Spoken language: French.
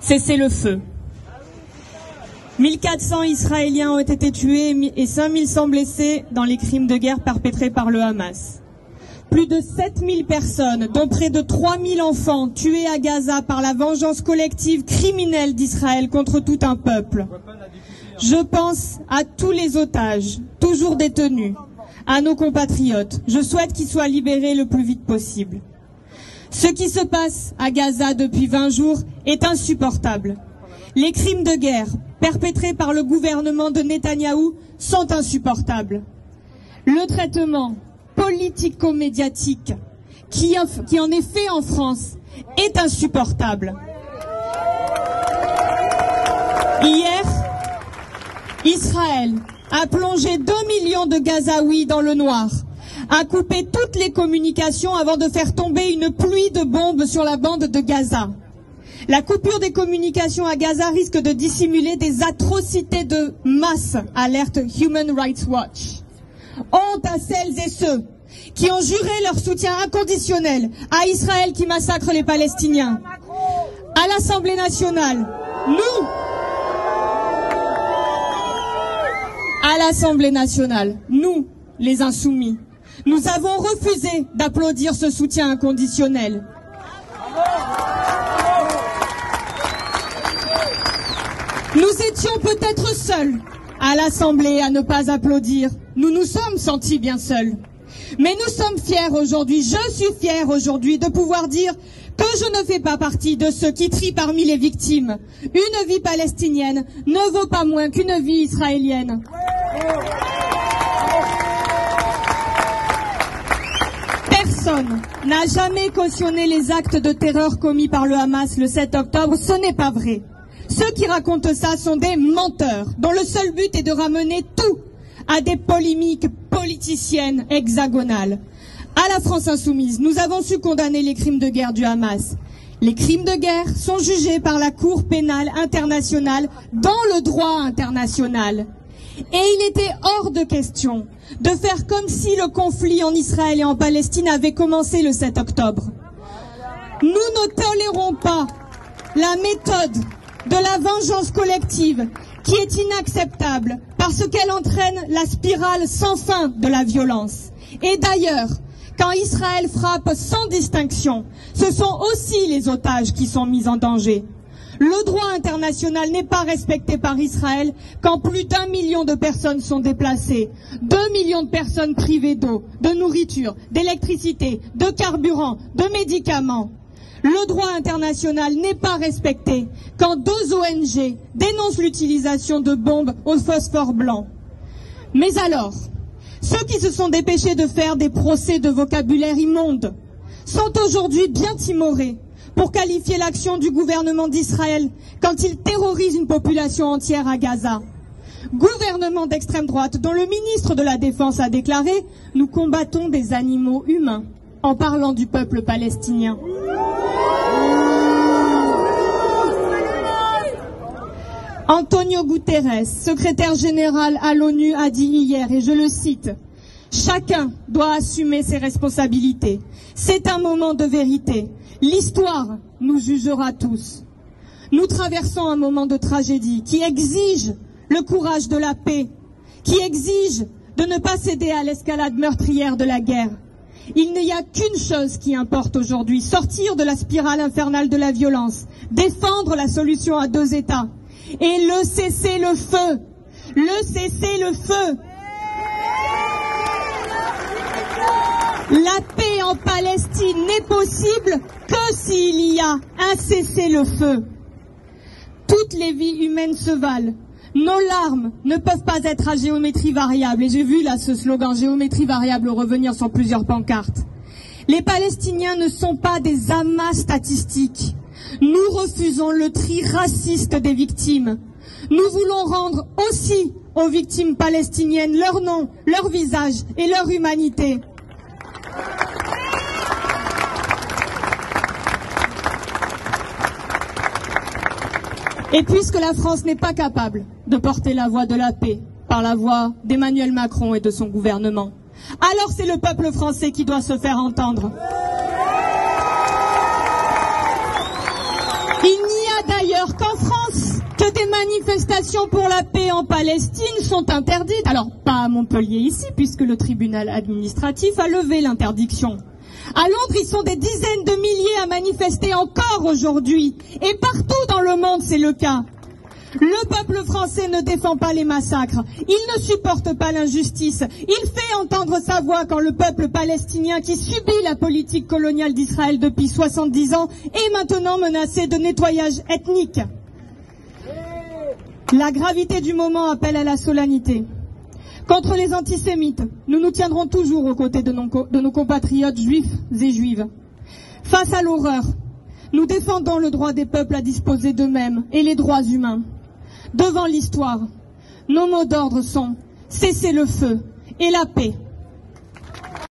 cessez-le-feu. 1400 Israéliens ont été tués et 5100 blessés dans les crimes de guerre perpétrés par le Hamas. Plus de 7000 personnes, dont près de 3000 enfants, tués à Gaza par la vengeance collective criminelle d'Israël contre tout un peuple. Je pense à tous les otages, toujours détenus, à nos compatriotes. Je souhaite qu'ils soient libérés le plus vite possible. Ce qui se passe à Gaza depuis 20 jours est insupportable. Les crimes de guerre perpétrés par le gouvernement de Netanyahou sont insupportables. Le traitement politico-médiatique qui en est fait en France est insupportable. Hier, Israël a plongé 2 millions de Gazaouis dans le noir, a coupé toutes les communications avant de faire tomber une pluie de bombes sur la bande de Gaza. La coupure des communications à Gaza risque de dissimuler des atrocités de masse, alerte Human Rights Watch. Honte à celles et ceux qui ont juré leur soutien inconditionnel à Israël qui massacre les Palestiniens. À l'Assemblée nationale, nous, les insoumis, nous avons refusé d'applaudir ce soutien inconditionnel. Nous étions peut-être seuls à l'Assemblée à ne pas applaudir. Nous nous sommes sentis bien seuls. Mais nous sommes fiers aujourd'hui, je suis fière aujourd'hui de pouvoir dire que je ne fais pas partie de ceux qui trient parmi les victimes. Une vie palestinienne ne vaut pas moins qu'une vie israélienne. Personne n'a jamais cautionné les actes de terreur commis par le Hamas le 7 octobre, ce n'est pas vrai. Ceux qui racontent ça sont des menteurs, dont le seul but est de ramener tout à des polémiques politiciennes hexagonales. À la France insoumise, nous avons su condamner les crimes de guerre du Hamas. Les crimes de guerre sont jugés par la Cour pénale internationale dans le droit international. Et il était hors de question de faire comme si le conflit en Israël et en Palestine avait commencé le 7 octobre. Nous ne tolérons pas la méthode de la vengeance collective qui est inacceptable parce qu'elle entraîne la spirale sans fin de la violence. Et d'ailleurs, quand Israël frappe sans distinction, ce sont aussi les otages qui sont mis en danger. Le droit international n'est pas respecté par Israël quand plus d'1 million de personnes sont déplacées, 2 millions de personnes privées d'eau, de nourriture, d'électricité, de carburant, de médicaments. Le droit international n'est pas respecté quand 2 ONG dénoncent l'utilisation de bombes au phosphore blanc. Mais alors, ceux qui se sont dépêchés de faire des procès de vocabulaire immonde sont aujourd'hui bien timorés pour qualifier l'action du gouvernement d'Israël quand il terrorise une population entière à Gaza. Gouvernement d'extrême droite dont le ministre de la Défense a déclaré « Nous combattons des animaux humains » en parlant du peuple palestinien. Antonio Guterres, secrétaire général à l'ONU, a dit hier, et je le cite, « Chacun doit assumer ses responsabilités. C'est un moment de vérité. L'histoire nous jugera tous. » Nous traversons un moment de tragédie qui exige le courage de la paix, qui exige de ne pas céder à l'escalade meurtrière de la guerre. Il n'y a qu'une chose qui importe aujourd'hui, sortir de la spirale infernale de la violence, défendre la solution à 2 États et le cessez-le-feu. Le cessez-le-feu. La paix en Palestine n'est possible que s'il y a un cessez-le-feu. Toutes les vies humaines se valent. Nos larmes ne peuvent pas être à géométrie variable. Et j'ai vu là ce slogan géométrie variable revenir sur plusieurs pancartes. Les Palestiniens ne sont pas des amas statistiques. Nous refusons le tri raciste des victimes. Nous voulons rendre aussi aux victimes palestiniennes leur nom, leur visage et leur humanité. Et puisque la France n'est pas capable de porter la voix de la paix par la voix d'Emmanuel Macron et de son gouvernement, alors c'est le peuple français qui doit se faire entendre. Il n'y a d'ailleurs manifestations pour la paix en Palestine sont interdites. Alors, pas à Montpellier ici, puisque le tribunal administratif a levé l'interdiction. À Londres, ils sont des dizaines de milliers à manifester encore aujourd'hui. Et partout dans le monde, c'est le cas. Le peuple français ne défend pas les massacres. Il ne supporte pas l'injustice. Il fait entendre sa voix quand le peuple palestinien qui subit la politique coloniale d'Israël depuis 70 ans est maintenant menacé de nettoyage ethnique. La gravité du moment appelle à la solennité. Contre les antisémites, nous nous tiendrons toujours aux côtés de nos compatriotes juifs et juives. Face à l'horreur, nous défendons le droit des peuples à disposer d'eux-mêmes et les droits humains. Devant l'histoire, nos mots d'ordre sont « cessez le feu et la paix ».